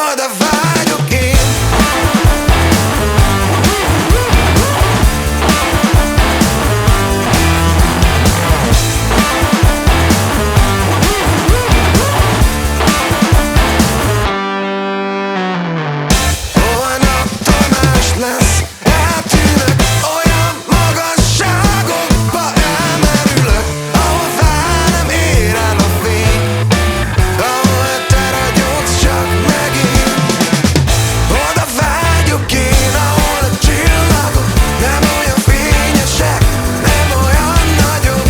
oda vágyok én. Holnaptól más lesz, eltűnök, olyan magasságokba elmerülök, ahol fel nem ér el a fény, ahol te ragyogsz csak megint. Oda vágyok én, ahol a csillagok nem olyan fényesek, nem olyan nagyok,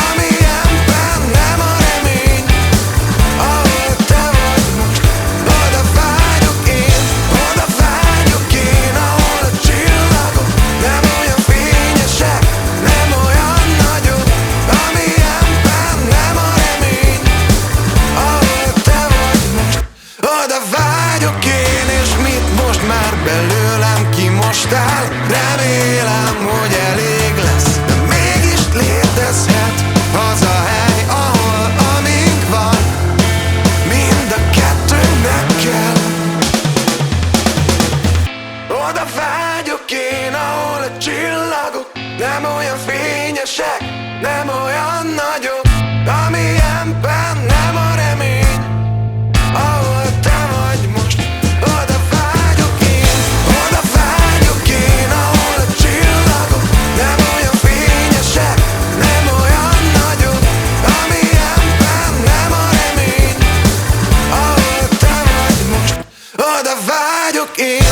amilyenben nem a remény, ahol te vagy most. Oda vágyok én, ahol a csillagok nem olyan fényesek, nem olyan nagyok, amilyenben nem a remény, ahol te vagy most. Oda vágyok én, és mit most már belőlem kimostál? Remélem, hogy elég lesz, de mégis létezhet az a hely, ahol amink van, mind a kettőnknek kell. Oda vágyok én, ahol a csillagok nem olyan fényesek, nem olyan nagyok, amilyenben nem a remény, ahol te vagy most. Oda vágyok én, ahol a csillagok nem olyan fényesek, nem olyan nagyok, amilyenben nem a remény, ahol te vagy most. Oda vágyok én.